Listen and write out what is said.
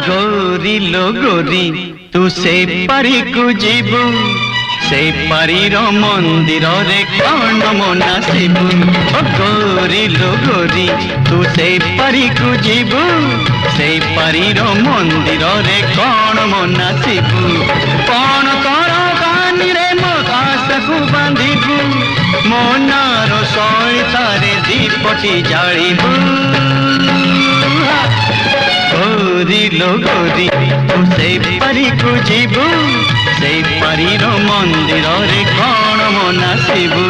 गोरी लो गोरी तू से पारी को जीवु से पारीर मंदिर रे कौन मना शिबु गोरी लो गोरी तू से पारी को जीवु से पारीर मंदिर रे कौन मना शिबु कौन कर कानी रे मो आशा बांधिबु मनार सैतारे दीपटी जालिबु गोरी लो गोरी तू से पारी को जीवु से पारीर मंदिर रे कौन मना शिबु।